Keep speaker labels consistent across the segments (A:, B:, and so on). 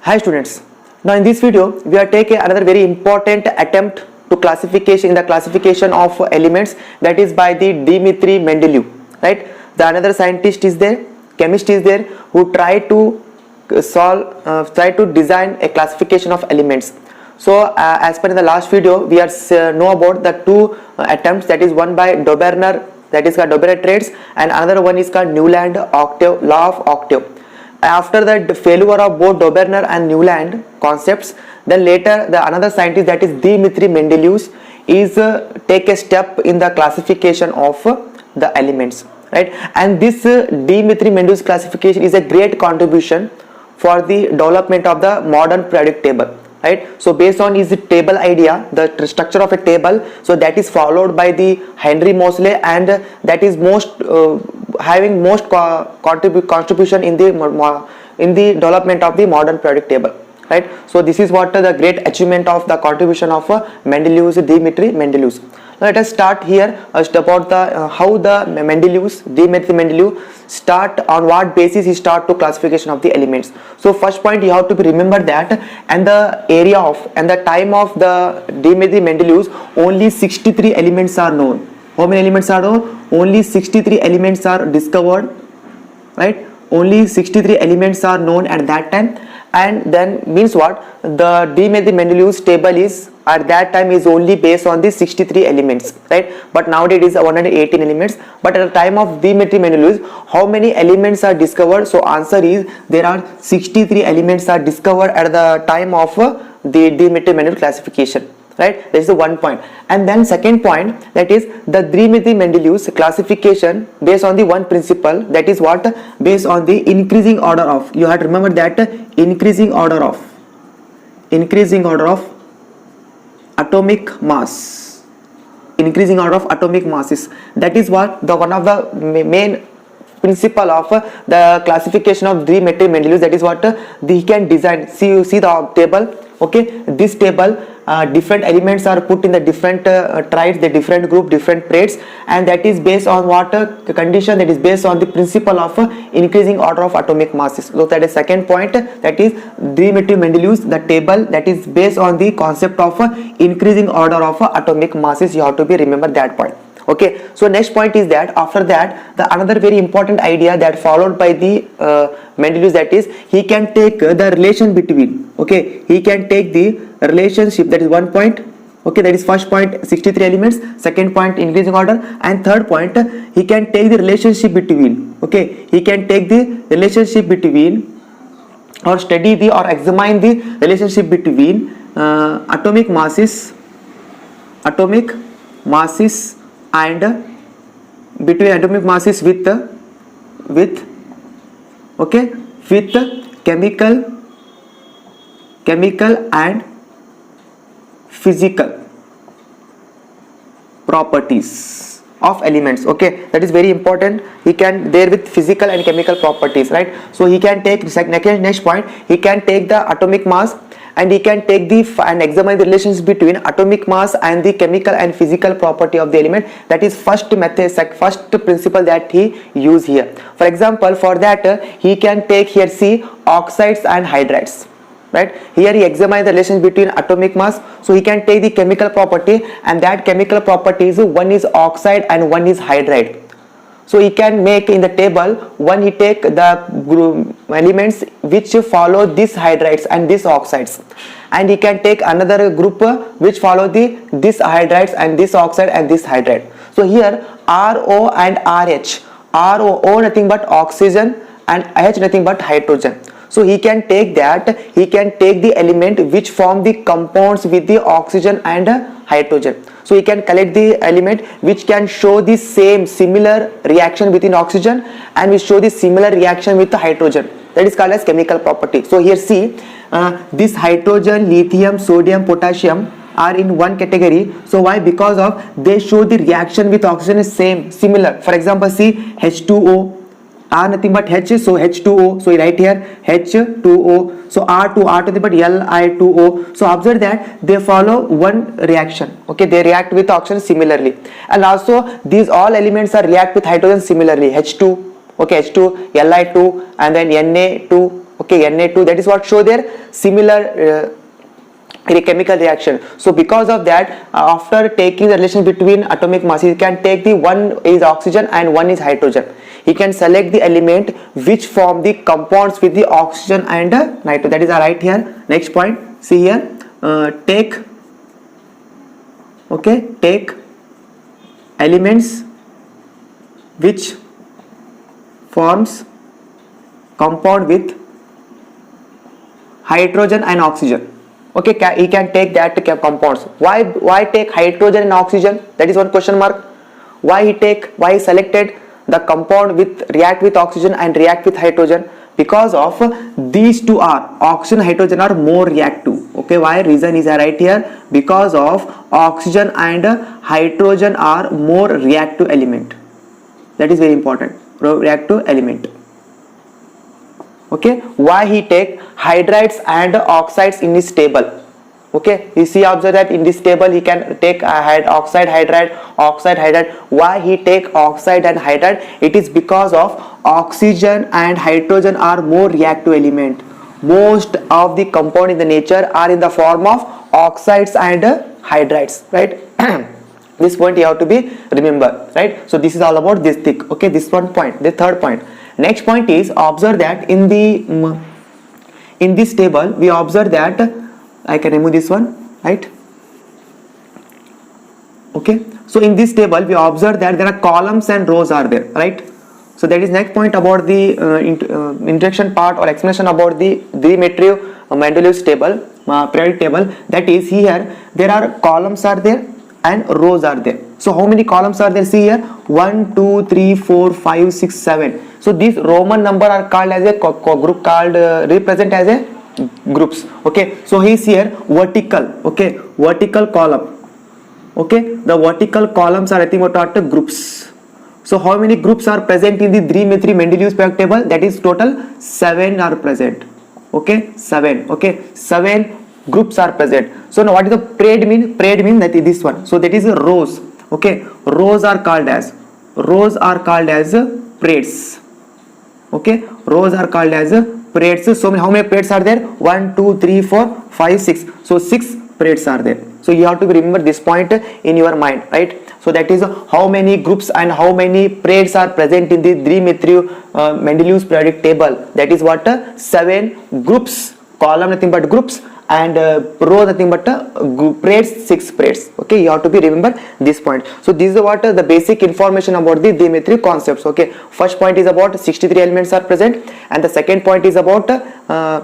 A: Hi students, now in this video we are taking another very important attempt to classification in the classification of elements, that is by the Dmitry Mendeleev, right? The another scientist is there, chemist is there, who try to design a classification of elements. So as per in the last video we are know about the two attempts, that is one by Doberer, that is called Doberer traits, and another one is called Newland octave, law of octave. After the failure of both Doberer and Newland concepts, then later the another scientist, that is Dmitry Mendeleev, is take a step in the classification of the elements, right? And this Dmitry Mendeleev classification is a great contribution for the development of the modern periodic table, right? So based on his table idea, the structure of a table, so that is followed by the Henry Moseley, and that is most having most contribution in the development of the modern periodic table, right? So this is what the great achievement of the contribution of Mendeleev, Dmitry Mendeleev. Now let us start here about the how the Dmitry Mendeleev start, on what basis he start to classification of the elements. So first point you have to remember that, and the area of and the time of the Dmitry Mendeleev, only 63 elements are known. How many elements are known? Only 63 elements are discovered, right? Only 63 elements are known at that time. And then means what? The Dmitry Mendeleev's table is at that time is only based on the 63 elements, right? But nowadays it is 118 elements. But at the time of Dmitry Mendeleev, how many elements are discovered? So answer is there are 63 elements are discovered at the time of the Dmitry Mendeleev classification, right? That is the one point. And then second point, that is the Dmitry Mendeleev's classification based on the one principle, that is what? Based on the increasing order of, you have to remember that increasing order of atomic mass, increasing order of atomic masses. That is what the one of the main principle of the classification of Dmitry Mendeleev. That is what he can design. See, you see the table, okay? This table, different elements are put in the different traits, the different group, different traits, and that is based on what condition? That is based on the principle of increasing order of atomic masses. So that is second point, that is Dmitry Mendeleev's the table, that is based on the concept of increasing order of atomic masses. You have to be remember that point. Okay, so next point is that after that the another very important idea that followed by the Mendeleev, that is he can take the relation between, okay, he can take the relationship, that is one point, okay, that is first point 63 elements, second point increasing order, and third point he can take the relationship between, okay, he can take the relationship between or study the or examine the relationship between atomic masses and between atomic masses with okay, with chemical and physical properties of elements, okay? That is very important. He can there with physical and chemical properties, right? So he can take next point, he can take the atomic mass and he can take the and examine the relations between atomic mass and the chemical and physical property of the element. That is first method, first principle that he use here. For example, for that he can take here, see, oxides and hydrides, right? Here he examines the relations between atomic mass, so he can take the chemical property, and that chemical property is one is oxide and one is hydride. So he can make in the table, one he take the group elements which follow these hydrides and these oxides, and he can take another group which follow this hydrides and this oxide and this hydride. So here RO and RH, RO nothing but oxygen and H nothing but hydrogen. So he can take that, he can take the element which form the compounds with the oxygen and hydrogen. So he can collect the element which can show the similar reaction within oxygen and will show the similar reaction with the hydrogen. That is called as chemical property. So here see, this hydrogen, lithium, sodium, potassium are in one category. So why? Because of they show the reaction with oxygen is similar. For example, see H2O, R nothing but H, so H2O, so right here H2O, so R2 nothing but Li2O. So observe that they follow one reaction, okay, they react with oxygen similarly, and also these all elements are react with hydrogen similarly, H2, okay, H2, Li2, and then Na2, okay, Na2, that is what show their similar chemical reaction. So because of that, after taking the relation between atomic masses, you can take the one is oxygen and one is hydrogen. He can select the element which form the compounds with the oxygen and nitrogen. That is right here. Next point, see here, take elements which forms compound with hydrogen and oxygen. Okay, he can take that compounds. Why take hydrogen and oxygen? That is one question mark. Why he selected the compound with react with oxygen and react with hydrogen? Because of these two are oxygen hydrogen are more reactive. Okay, why? Reason is right here, because of oxygen and hydrogen are more reactive element. That is very important, reactive element. Okay, why he take hydrides and oxides in his table? Okay, you see, observe that in this table he can take oxide hydride. Why he take oxide and hydride? It is because of oxygen and hydrogen are more reactive element. Most of the compound in the nature are in the form of oxides and hydrides, right? This point you have to be remember, right? So this is all about this thing. Okay, this one point. The third point. Next point is, observe that in this table we observe that I can remove this one, right? Okay, so in this table we observe that there are columns and rows are there, right? So that is next point about the introduction part or explanation about the Dimitrov-Mendeleev's table, periodic table. That is, here there are columns are there and rows are there. So how many columns are there? See here, 1 2 3 4 5 6 7. So these Roman number are called as a group, called represent as a groups. Okay, so he is here vertical. Okay, vertical column. Okay, the vertical columns are nothing but groups. So how many groups are present in the Dimitrov-Mendeleev's periodic table? That is total 7 are present. Okay, 7. Okay, 7 groups are present. So now what is the period mean? Period mean that is this one. So that is rows. Okay, rows are called as periods. Okay, rows are called as periods. So how many periods are there? 1 2 3 4 5 6. So 6 periods are there. So you have to remember this point in your mind, right? So that is how many groups and how many periods are present in the Dimitrov-Mendeleev's periodic table. That is what 7 groups, column nothing but groups, and row nothing but periods, 6 periods. Okay, you have to be remember this point. So this is what the basic information about the Dimitrov concepts. Okay, first point is about 63 elements are present, and the second point is about the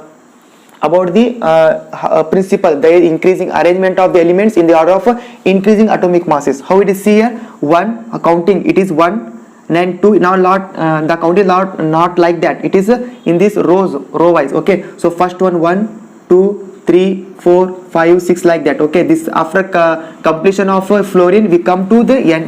A: principle, the increasing arrangement of the elements in the order of increasing atomic masses. How it is? See here, 1 counting, it is 1, then 2. Now the count is not like that, it is in this row wise. Okay, so first one 1 2 3 4 5 6 like that. Okay, this after completion of fluorine we come to the Na,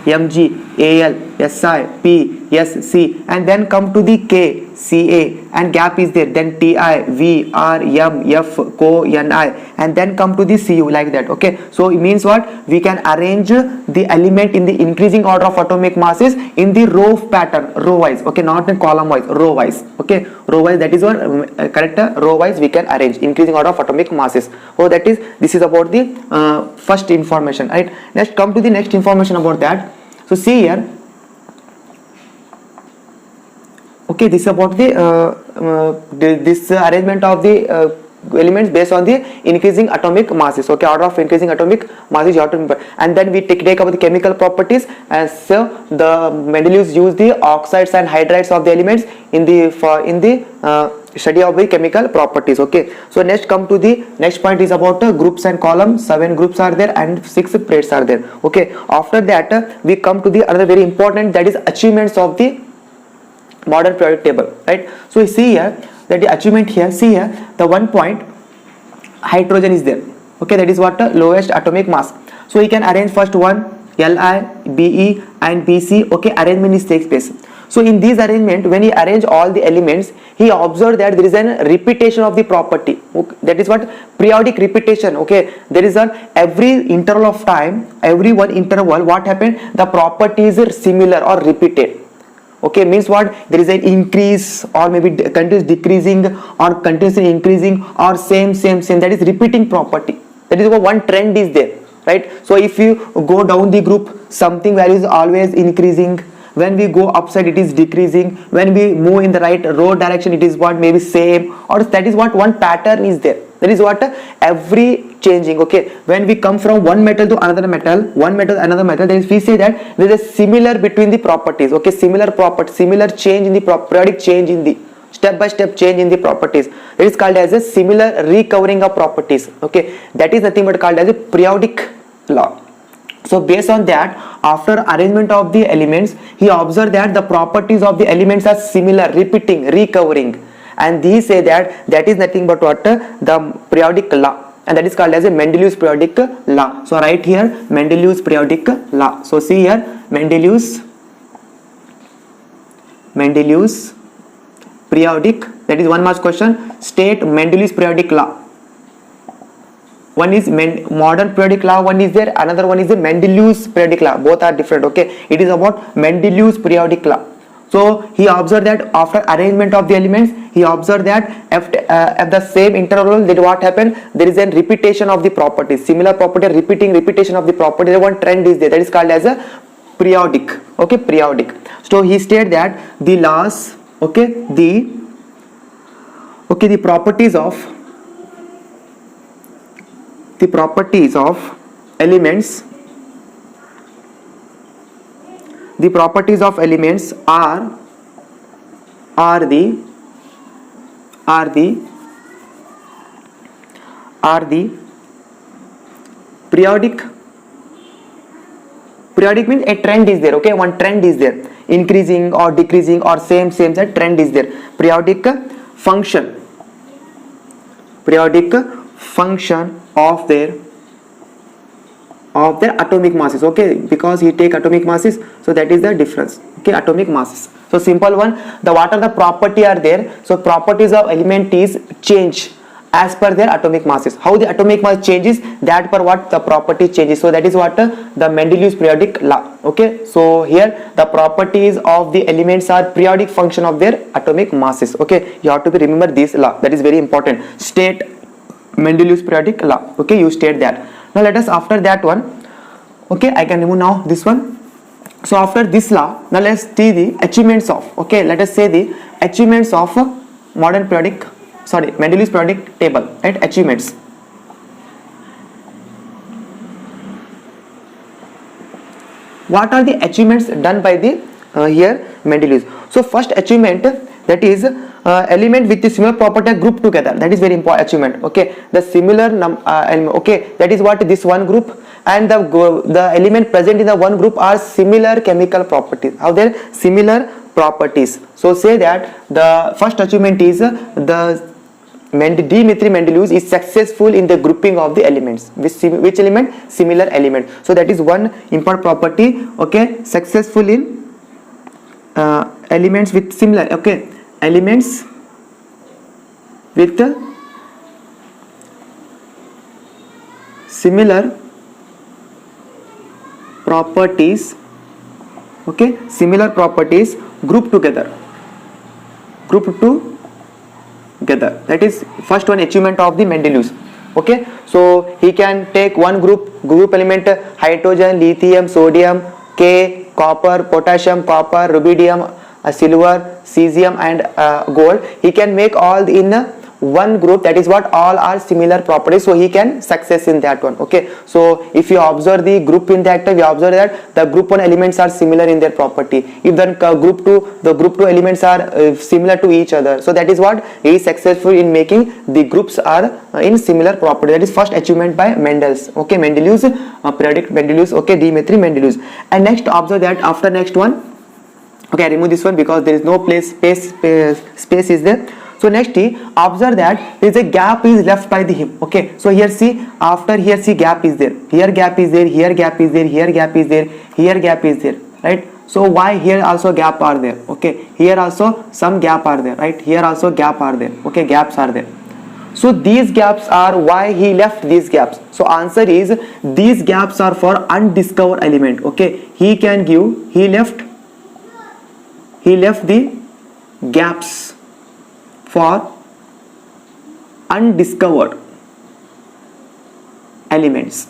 A: Mg, Al, Si, P, S, C, and then come to the K, Ca, and gap is there, then Ti, V, R, M, F, Co, Ni, and then come to the Cu like that. Okay, so it means what? We can arrange the element in the increasing order of atomic masses in the row pattern, row wise. Okay, not in column wise, row wise. Okay, row wise, that is what correct, row wise we can arrange increasing order of atomic masses. Oh, that is, this is about the first information, right? Next, come to the next information about that. So see here, okay, this is about the this arrangement of the elements based on the increasing atomic masses. Okay, order of increasing atomic masses you have to remember. And then we take about the chemical properties, as the Mendeleev's use the oxides and hydrides of the elements in the study of the chemical properties. Okay, so next come to the next point is about groups and columns. 7 groups are there and 6 periods are there. Okay, after that we come to the another very important, that is achievements of the modern periodic table, right? So you see here that the achievement here, see here, the 1 point hydrogen is there. Okay, that is what lowest atomic mass. So he can arrange first one Li, Be, and Bc. Okay, arrangement is takes place. So in this arrangement, when he arrange all the elements, he observed that there is a repetition of the property. Okay, that is what periodic repetition. Okay, there is an every interval of time, every one interval, what happened? The properties are similar or repeated. Okay, means what? There is an increase or maybe continuous decreasing or continuously increasing or same. That is repeating property. That is what one trend is there, right? So if you go down the group, something value is always increasing. When we go upside, it is decreasing. When we move in the right row direction, it is what? Maybe same, or that is what one pattern is there. That is what every changing. Okay, when we come from one metal to another metal, another metal, then we say that there is a similar between the properties. Okay, similar property, similar change in the periodic change in the step by step change in the properties. It is called as a similar recovering of properties. Okay, that is nothing but called as a periodic law. So based on that, after arrangement of the elements, he observed that the properties of the elements are similar, repeating, recovering, and he say that that is nothing but what? The periodic law, and that is called as a Mendeleev's periodic law. So right here Mendeleev's periodic law. So see here Mendeleev's periodic, that is one mark question. State Mendeleev's periodic law. One is modern periodic law, one is there, another one is the Mendeleev's periodic law. Both are different. Okay, it is about Mendeleev's periodic law. So he observed that after arrangement of the elements, he observed that at the same interval, that what happened, there is a repetition of the properties, similar property, repetition of the property. One trend is there, that is called as a periodic. Okay, periodic. So he stated that the laws, okay, the properties of elements, the properties of elements are the periodic. Periodic means a trend is there. Okay, one trend is there, increasing or decreasing or same. That trend is there. Periodic function of their atomic masses. Okay, because he take atomic masses, so that is the difference. Okay, atomic masses. So simple one, the what are the property are there. So properties of element is change as per their atomic masses. How the atomic mass changes, that per what the property changes. So that is what the Mendeleev's periodic law. Okay, so here the properties of the elements are periodic function of their atomic masses. Okay, you have to remember this law, that is very important. State Mendeleev's periodic law. Okay, you state that. Now let us after that one. Okay, I can remove now this one. So after this law, now let's see the achievements of. Okay, let us say the achievements of Mendeleev's periodic table. Right, achievements. What are the achievements done by the here Mendeleev's? So first achievement, that is element with the similar property grouped together. That is very important achievement. Okay, the similar element. Okay, that is what this one group, and the element present in the one group are similar chemical properties. How they are similar properties. So say that the first achievement is the Dmitry Mendeleev is successful in the grouping of the elements. Which element? Similar element. So that is one important property. Okay, successful in elements with similar. Okay, elements with similar properties. Okay, similar properties grouped together. That is first one achievement of the Mendeleev's. Okay, so he can take one group element, hydrogen, lithium, sodium, K, copper, potassium, copper, rubidium, silver, cesium and gold. He can make all in one group. That is what all are similar properties, so he can success in that one. Okay, so if you observe the group in that, you observe that the group 1 elements are similar in their property. If the group 2 elements are similar to each other, so that is what he is successful in making the groups are in similar property. That is first achievement by Mendel's. Okay, Mendeleev's periodic Mendeleev's. Okay, Dmitry Mendeleev's. And next observe that after next one. Okay, I remove this one because there is no space is there. So next he observe that there is a gap is left by him. Okay, so here see, after here see gap is there, here gap is there, here gap is there, here gap is there, here gap is there, right? So why here also gap are there? Okay, here also some gap are there, right? Here also gap are there. Okay, gaps are there. So these gaps are why he left these gaps. So answer is these gaps are for undiscovered element. Okay, he can give, he left he left the gaps for undiscovered elements.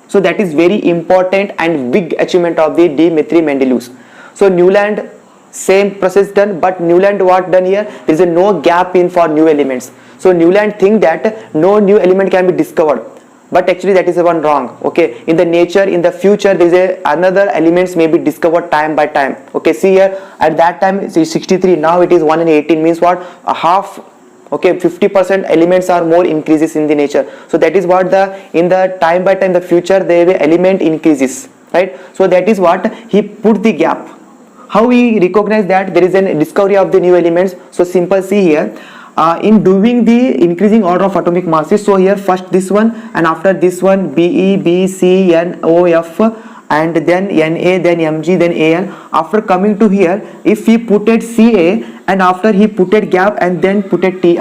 A: So that is very important and big achievement of the Dmitry Mendeleev. So Newland, same process done, but Newland what done here? There is a no gap in for new elements. So Newland think that no new element can be discovered, but actually that is one wrong. Okay, in the nature, in the future, there is a another elements may be discovered time by time. Okay, see here, at that time it is 63, now it is 1 in 18, means what? A half. Okay, 50% elements are more increases in the nature. So that is what the in the time by time the future the element increases, right? So that is what he put the gap. How we recognize that there is a discovery of the new elements? So simple, see here, in doing the increasing order of atomic masses. So here first this one, and after this one Be, Bc, N, O, F, and then Na, then Mg, then Al. After coming to here, if he put it Ca, and after he put it gap and then put it Ti.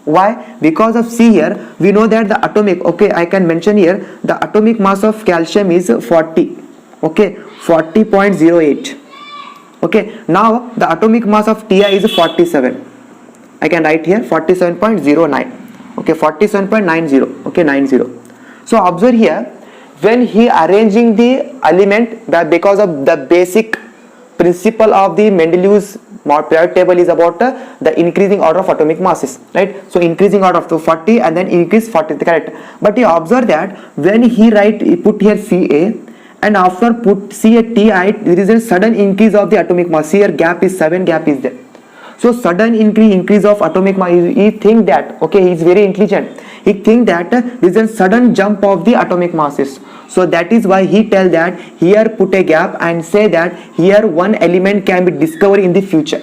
A: Why? Because of C here, we know that the atomic, okay, I can mention here, the atomic mass of calcium is 40, okay, 40.08. Okay, now the atomic mass of Ti is 47. I can write here 47.09. Okay, 47.90. Okay, 90. So observe here, when he arranging the element, because of the basic principle of the Mendeleev's periodic table is about the increasing order of atomic masses, right? So increasing order of 40 and then increase 40, correct? But you observe that when he put here Ca, and after put Ti, there is a sudden increase of the atomic mass. Here gap is 7, gap is there. So sudden increase of atomic mass, he think that, okay, he is very intelligent, he think that there is a sudden jump of the atomic masses. So that is why he tell that here put a gap and say that here one element can be discovered in the future.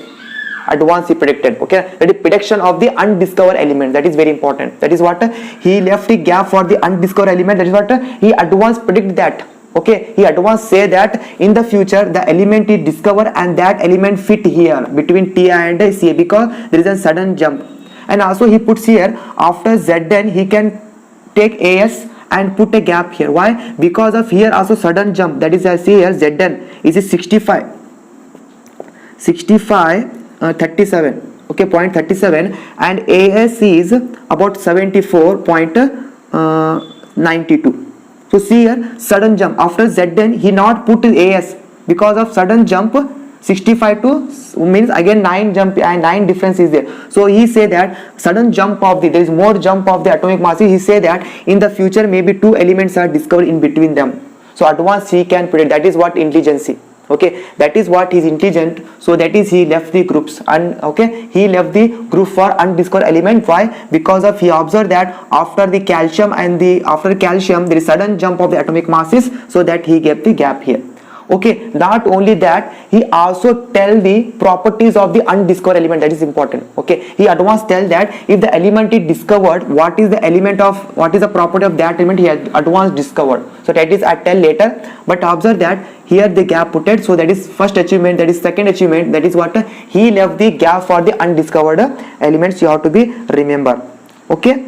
A: Advance he predicted, okay, that is prediction of the undiscovered element. That is very important. That is what he left a gap for the undiscovered element. That is what he advance predict that. Okay, he advance say that in the future the element is discovered and that element fit here between Ti and Ca, because there is a sudden jump. And also he puts here after Zn he can take As and put a gap here. Why? Because of here also sudden jump. That is, I see here Zn is 65 37, okay, 0.37, and As is about 74.92. So see here sudden jump. After Zn he not put As because of sudden jump 65 to means again 9 jump and 9 difference is there. So he say that sudden jump of there is more jump of the atomic mass. He say that in the future maybe 2 elements are discovered in between them. So advance he can predict. That is what intelligence. Okay, that is what is intelligent. So that is he left the groups, and okay, he left the group for undiscovered element. Why? Because of he observed that after the calcium and after calcium there is sudden jump of the atomic masses. So that he gave the gap here. Okay, not only that, he also tell the properties of the undiscovered element. That is important. Okay, he advanced tell that if the element is discovered, what is the property of that element he had advanced discovered. So that is I tell later, but observe that here the gap put it. So that is first achievement, that is second achievement, that is what he left the gap for the undiscovered elements. You have to be remember. Okay,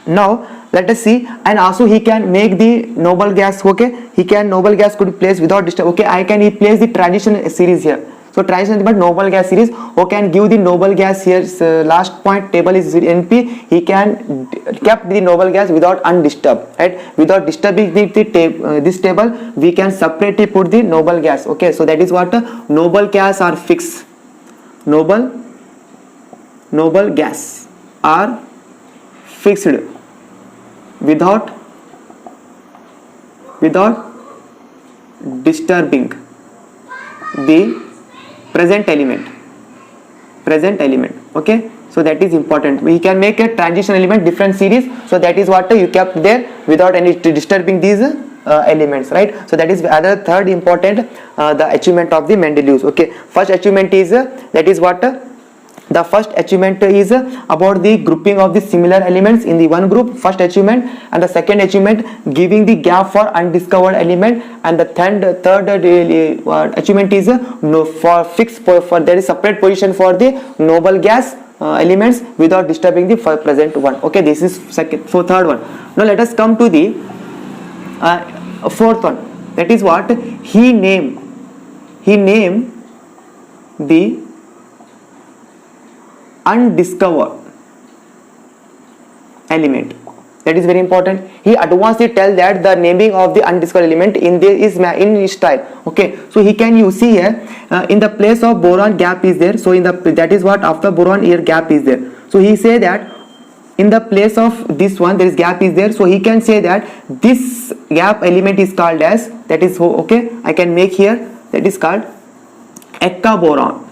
A: now let us see. And also he can make the noble gas. Okay, he can noble gas could be placed without disturb. Okay, he place the transition series here. So transition but noble gas series. Okay, and give the noble gas here. Last point table is NP. He can kept the noble gas without undisturbed, right? Without disturbing this table, we can separately put the noble gas. Okay, so that is what noble gas are fixed. Noble gas are fixed without disturbing the present element. Okay, so that is important. We can make a transition element different series. So that is what you kept there without any disturbing these elements, right? So that is other third important the achievement of the Mendeleev. Okay, first achievement is that is what the first achievement is about the grouping of the similar elements in the one group, first achievement. And the second achievement giving the gap for undiscovered element. And the third achievement is for fixed for there is separate position for the noble gas elements without disturbing the present one. Okay, this is third one. Now let us come to the fourth one. That is what he name the undiscovered element. That is very important. He advancedly tell that the naming of the undiscovered element in this is in his style. Okay, so he can, you see here, in the place of boron gap is there. So in the, that is what, after boron here gap is there. So he say that in the place of this one there is gap is there. So he can say that this gap element is called as, that is, okay, I can make here, that is called Eka boron.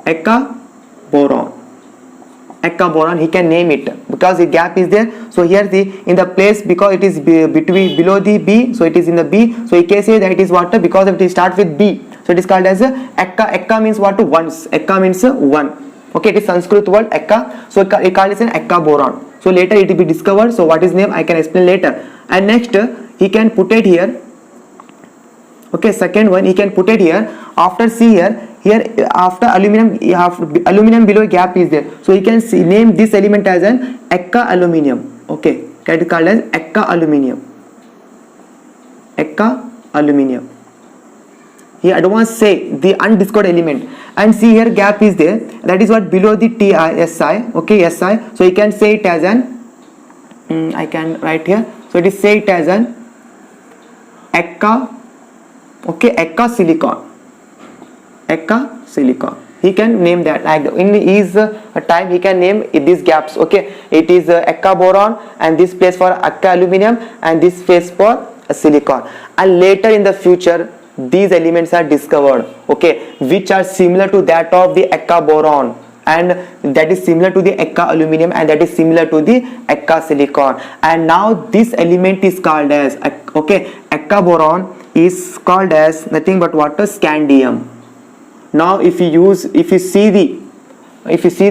A: Eka boron. Eka boron, he can name it because the gap is there. So here the, in the place, because it is between below the B, so it is in the B, so he can say that it is what, because it start with B, so it is called as Eka. Eka means what, once. Eka means one. Okay, it is Sanskrit word Eka, so it called as an Eka boron. So later it will be discovered. So what is name, I can explain later. And next he can put it here. Okay, second one he can put it here. After see here after aluminum, you have aluminum below gap is there. So you can see, name this element as an Eka aluminium. Okay, that is called as Eka aluminium. Eka aluminium. He advanced say the undiscovered element, and see here gap is there. That is what, below the Si. Okay, Si. So you can say it as an I can write here. So it is say it as an Eka. Okay, Eka silicon. Eka silicon. He can name that. Like in his time, he can name these gaps. Okay, it is Eka boron, and this place for Eka aluminium, and this place for silicon. And later in the future, these elements are discovered. Okay, which are similar to that of the Eka boron, and that is similar to the Eka aluminium, and that is similar to the Eka silicon. And now this element is called as, okay, Eka boron is called as nothing but what, scandium. Now if you see the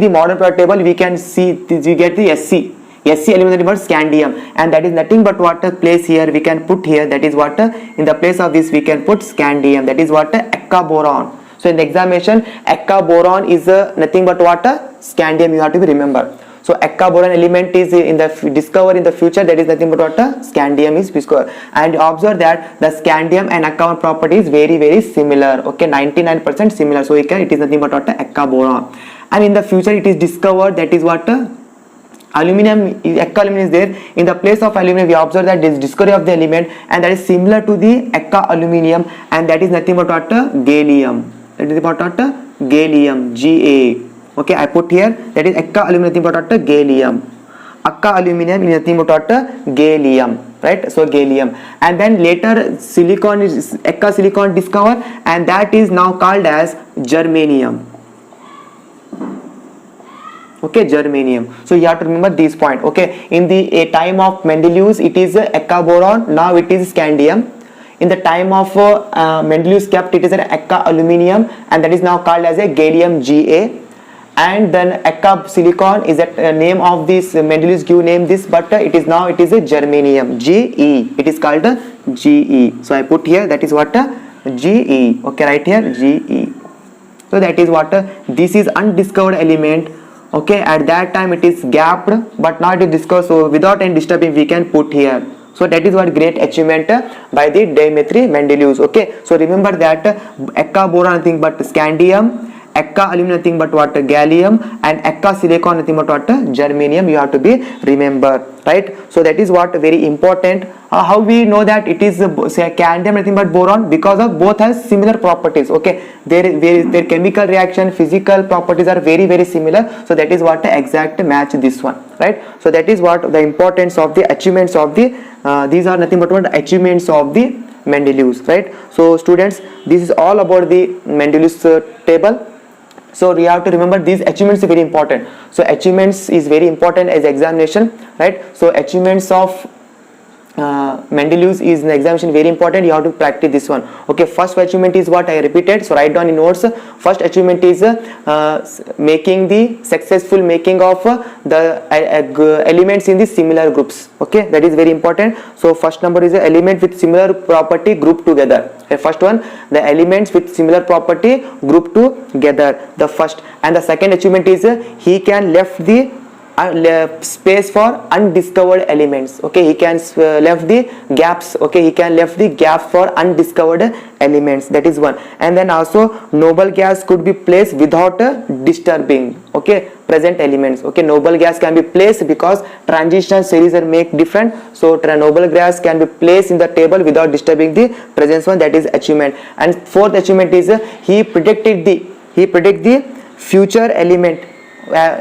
A: modern periodic table, we can see we get the SC element is scandium, and that is nothing but what, place here we can put here, that is what, in the place of this we can put scandium, that is what, Eka boron. So in the examination, Eka boron is nothing but what, scandium, you have to be remember. So Eka boron element is in the discovered in the future, that is nothing but what, scandium is discovered. And observe that the scandium and Eka property is very very similar. Okay, 99% similar. So it is nothing but what, Eka boron. And in the future it is discovered, that is what, aluminum, Eka aluminum is there. In the place of aluminum, we observe that there is discovery of the element, and that is similar to the Eka aluminium, and that is nothing but what, gallium. That is what, gallium, Ga. Okay, I put here, that is Eka aluminum, nothing but what, gallium. Eka aluminum is nothing but what, gallium, right? So gallium. And then later silicon is Eka silicon discovered, and that is now called as germanium. Okay, germanium. So you have to remember this point. Okay, in the time of Mendeleev, it is Eka boron. Now it is scandium. In the time of Mendeleev kept, it is an Eka aluminium, and that is now called as a gallium Ga. And then Eka silicon is a name of this, Mendeleev give name this, but it is now, it is a germanium, Ge. It is called Ge. So I put here, that is what, Ge. Okay, right here, Ge. So that is what, this is undiscovered element. Okay, at that time it is gapped, but now it is discovered. So without any disturbing, we can put here. So that is what great achievement by the Dmitry Mendeleev. Okay, so remember that Eka boron nothing but scandium, Eka aluminum nothing but what, gallium, and Eka silicon nothing but what, germanium. You have to be remember, right? So that is what very important. How we know that it is scandium nothing but boron? Because of both has similar properties. Okay, their chemical reaction, physical properties are very very similar. So that is what exact match this one, right? So that is what the importance of the achievements of the these are nothing but what, achievements of the Mendeleev, right? So students, this is all about the Mendeleev table. So we have to remember these achievements are very important. So achievements is very important as examination, right? So achievements of Mendeleev is in the examination very important. You have to practice this one. Okay, first achievement is what I repeated. So write down in notes. First achievement is making the successful making of the elements in the similar groups. Okay, that is very important. So first number is the element with similar property grouped together. Okay, first one, the elements with similar property grouped together. The first, and the second achievement is he can left the space for undiscovered elements. Okay, he can left the gaps. Okay, he can left the gaps for undiscovered elements. That is one. And then also noble gas could be placed without disturbing, okay, present elements. Okay, noble gas can be placed because transitional series are make different, so noble gas can be placed in the table without disturbing the presence one. That is achievement. And fourth achievement is he predicted the future element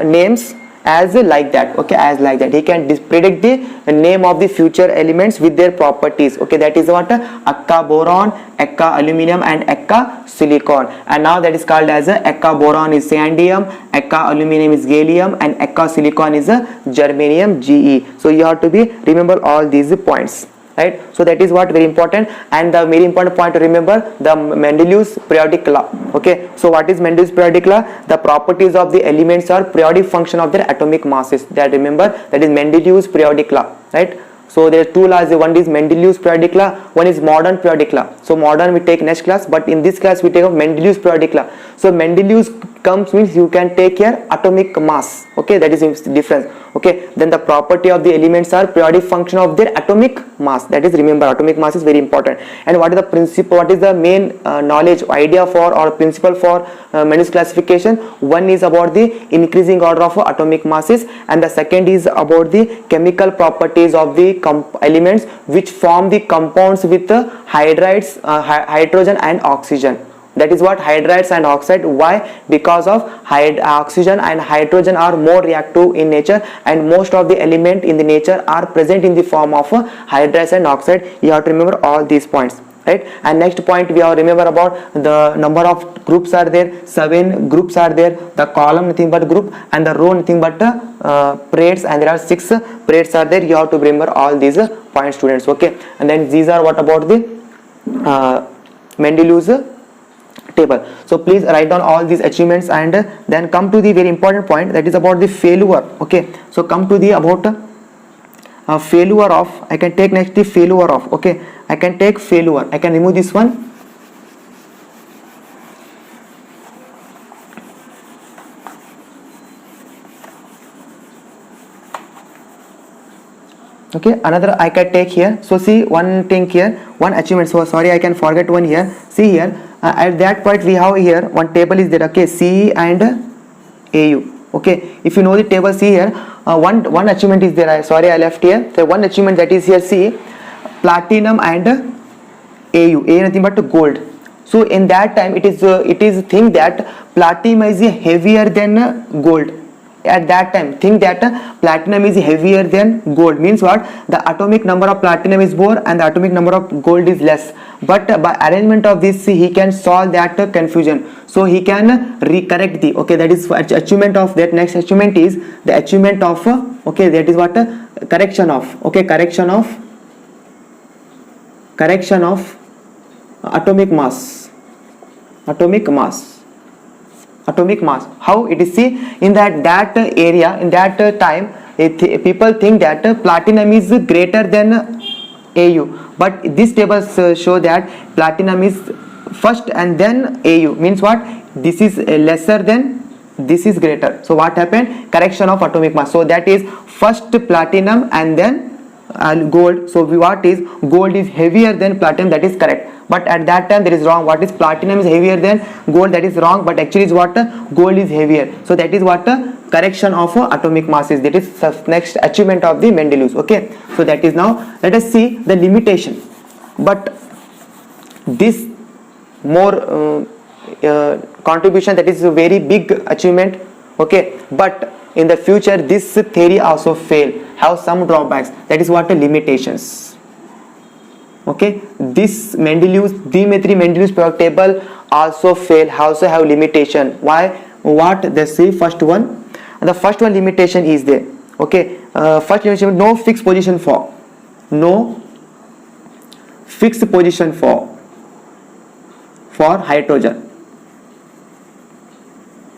A: names as like that. Okay, as like that he can predict the name of the future elements with their properties. Okay, that is what Akka boron, Akka aluminum and Akka silicon. And now that is called as Akka boron is scandium, Akka aluminum is gallium and Akka silicon is germanium, Ge. So you have to be remember all these points, right? So that is what very important. And the very important point to remember, the Mendeleev's periodic law. Okay, so what is Mendeleev's periodic law? The properties of the elements are periodic function of their atomic masses. That remember, that is Mendeleev's periodic law, right? So there are two laws. One is Mendeleev's periodic law, one is modern periodic law. So modern we take next class, but in this class we take Mendeleev's periodic law. So Mendeleev's comes means you can take here atomic mass. Okay, that is the difference. Okay, then the property of the elements are periodic function of their atomic mass. That is, remember, atomic mass is very important. And what is the principle, what is the main knowledge idea for or principle for Mendeleev's classification? One is about the increasing order of atomic masses, and the second is about the chemical properties of the elements which form the compounds with hydrides, hydrogen and oxygen. That is what hydrides and oxide. Why? Because of oxygen and hydrogen are more reactive in nature, and most of the element in the nature are present in the form of hydrides and oxide. You have to remember all these points, right? And next point we have to remember about the number of groups are there. 7 groups are there. The column nothing but group and the row nothing but parades, and there are 6 parades are there. You have to remember all these points, students. Okay, and then these are what about the Mendeleev's table. So please write down all these achievements, and then come to the very important point, that is about the failure. Okay, so come to the about failure of, I can take next the failure of. Okay, I can take failure, I can remove this one. Okay, another I can take here. So see one thing here, one achievement. So sorry, I can forget one here. See here, at that point we have here one table is there. Okay, C and AU. Okay, if you know the table, see here, one achievement is there. Sorry, I left here. So one achievement that is here, see, platinum and AU. Nothing but gold. So in that time it is think that platinum is heavier than gold. At that time think that platinum is heavier than gold, means what, the atomic number of platinum is more and the atomic number of gold is less. But by arrangement of this he can solve that confusion, so he can recorrect the, okay, that is achievement of that. Next achievement is the achievement of okay, that is what, correction of, okay, correction of atomic mass. How it is? See, in that area, in that time, people think that platinum is greater than AU, but this table show that platinum is first and then AU, means what, this is lesser than this is greater. So what happened? Correction of atomic mass. So that is first platinum and then gold. So what is, gold is heavier than platinum, that is correct. But at that time there is wrong. What is, platinum is heavier than gold, that is wrong. But actually is what, gold is heavier. So that is what, correction of atomic masses. That is next achievement of the Mendeleev's. Okay, so that is, now let us see the limitation. But this more contribution, that is a very big achievement. Okay, but in the future this theory also fail, have some drawbacks. That is what, limitations. Okay, this Mendeleev's Mendeleev's periodic table also fail, also have limitation. Why? What they see? First one, the first one limitation is there. Okay, first limitation, no fixed position for hydrogen.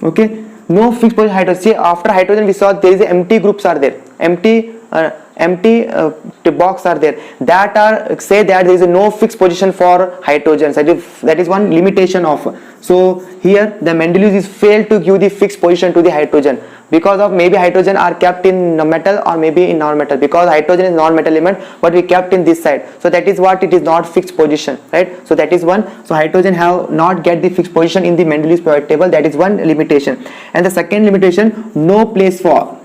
A: Okay, no fixed position hydrogen. See, after hydrogen we saw there is empty groups are there, empty empty box are there, that are say that there is no fixed position for hydrogen. That is one limitation of. So here the Mendeleev is failed to give the fixed position to the hydrogen, because of maybe hydrogen are kept in metal or maybe in non-metal, because hydrogen is non-metal element but we kept in this side, so that is what it is not fixed position, right? So that is one. So hydrogen have not get the fixed position in the Mendeleev's periodic table. That is one limitation. And the second limitation, no place for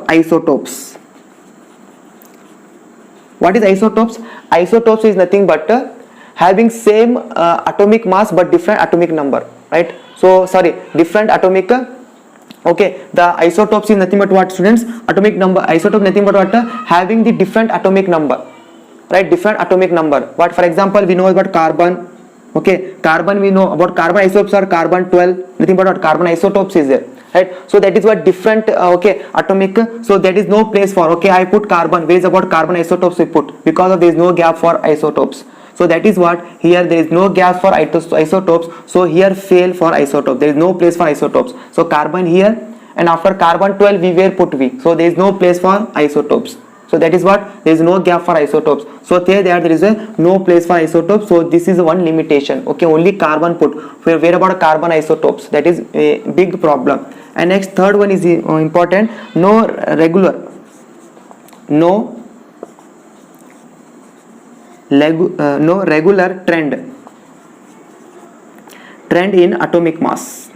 A: isotopes. What is isotopes? Isotopes is nothing but having same atomic mass but different atomic number, right? So sorry, different atomic okay, the isotopes is nothing but what, students? Atomic number. Isotope nothing but what? Having the different atomic number, right? Different atomic number. What, for example, we know about carbon. Okay, carbon, we know about carbon isotopes are carbon 12, nothing but what? Carbon isotopes is there, right? So that is what different okay, atomic. So that is no place for, okay, I put carbon, where is about carbon isotopes we put, because of there is no gap for isotopes. So that is what, here there is no gap for isotopes, so here fail for isotope, there is no place for isotopes. So carbon here, and after carbon 12 we where put V, so there is no place for isotopes. So that is what, there is no gap for isotopes. So there is a no place for isotopes. So this is one limitation. Okay, only carbon put. Where about carbon isotopes? That is a big problem. And next, third one is important. No regular trend in atomic mass.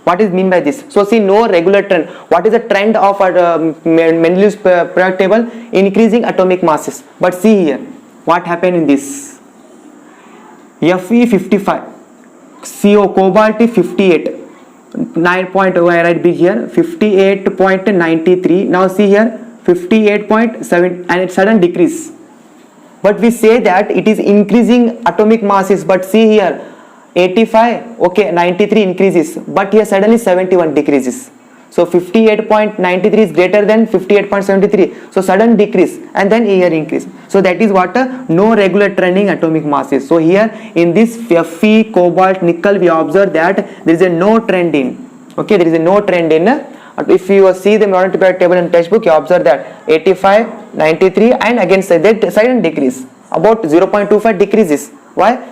A: What is mean by this? So see, no regular trend. What is the trend of Mendeleev's periodic table? Increasing atomic masses. But see here, what happened in this? Fe 55, CO cobalt 58, 9.0. I write big here, 58.93. Now see here, 58.7, and it's sudden decrease. But we say that it is increasing atomic masses. But see here, 85, okay, 93 increases, but here suddenly 71 decreases. So 58.93 is greater than 58.73, so sudden decrease, and then here increase. So that is what no regular trending atomic masses. So here in this Fe, cobalt, nickel, we observe that there is a no trend in, okay, there is a no trend in. If you see the periodic table in textbook, you observe that 85, 93, and again that sudden decrease, about 0.25 decreases. Why?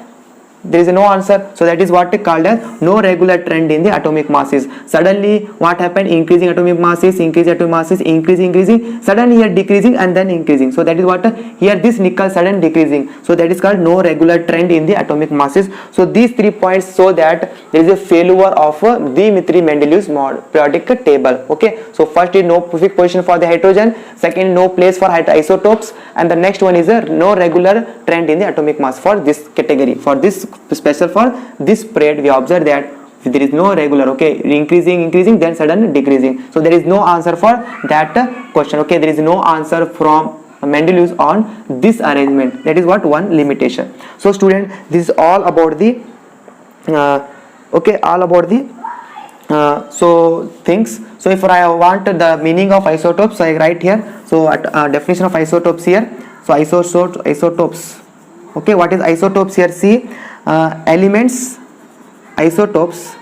A: There is no answer. So that is what is called as no regular trend in the atomic masses. Suddenly what happened? Increasing atomic masses, increasing, suddenly here decreasing and then increasing. So that is what here this nickel sudden decreasing. So that is called no regular trend in the atomic masses. So these 3 points show that there is a failure of Dmitry Mendeleev's periodic table. Okay, so first is no fixed position for the hydrogen, second no place for isotopes, and the next one is a no regular trend in the atomic mass for this category. For this special for this period, we observe that there is no regular, okay, increasing, then sudden decreasing. So there is no answer for that question. Okay, there is no answer from Mendeleev's on this arrangement. That is what one limitation. So student, this is all about the so things. So if I want the meaning of isotopes, I write here. So definition of isotopes here. So isotopes. Okay, what is isotopes here? See, elements, isotopes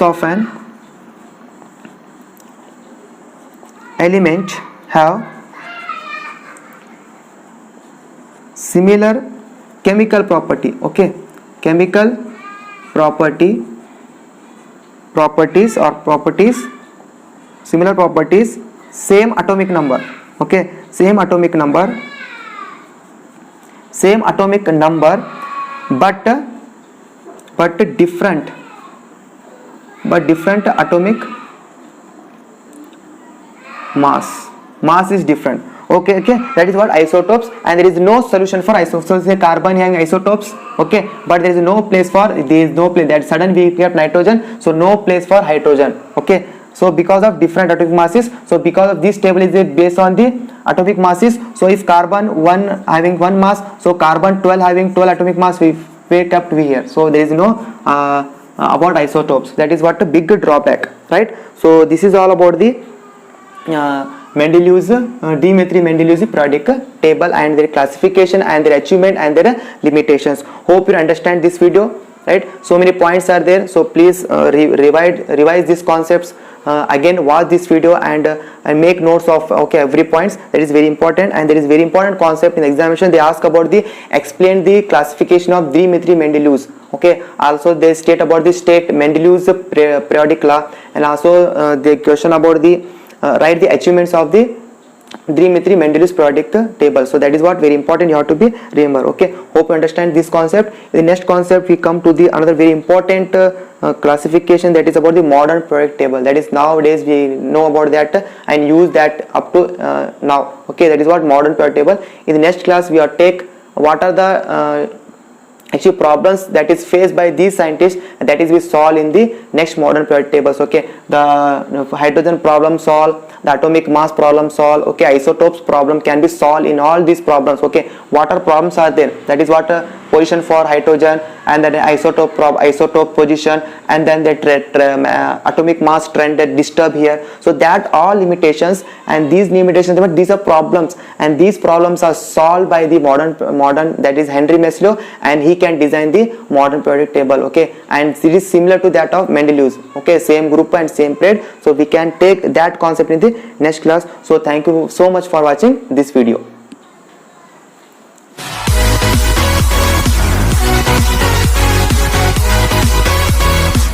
A: of an element have similar chemical property. Okay, chemical properties, similar properties, same atomic number. Okay, same atomic number, but different atomic mass is different. Okay, that is what isotopes, and there is no solution for isotopes. So say carbon having isotopes, okay, but there is no place for, that sudden we have nitrogen, so no place for hydrogen. Okay, so because of different atomic masses, so because of this table is based on the atomic masses. So if carbon 1 having 1 mass, so carbon 12 having 12 atomic mass, we kept here. So there is no about isotopes. That is what a big drawback, right? So this is all about the Dmitry Mendeleev's periodic table and their classification and their achievement and their limitations. Hope you understand this video. right? So many points are there, so please revise these concepts again, watch this video and make notes of okay every points. That is very important, and there is very important concept in examination. They ask about the explain the classification of Dmitri-Mendeleev's. Okay, also they state about the state Mendeleev's periodic law, and also the question about the write the achievements of the Dmitri-Mendeleev's periodic table. So that is what very important you have to be remember. Okay, hope you understand this concept. In the next concept we come to the another very important classification, that is about the modern periodic table. That is nowadays we know about that and use that up to now. Okay, that is what modern periodic table. In the next class we are take what are the actually problems that is faced by these scientists, and that is we solve in the next modern periodic tables. Okay, the hydrogen problem solve, the atomic mass problem solve, okay, isotopes problem can be solved in all these problems. Okay, what are problems are there, that is what position for hydrogen, and then isotope position, and then the atomic mass trend that disturb here. So that all limitations, and these limitations, but these are problems, and these problems are solved by the modern that is Henry Maslow, and he can design the modern periodic table. Okay, and it is similar to that of Mendeleev's. Okay, same group and same period, so we can take that concept in the next class. So thank you so much for watching this video.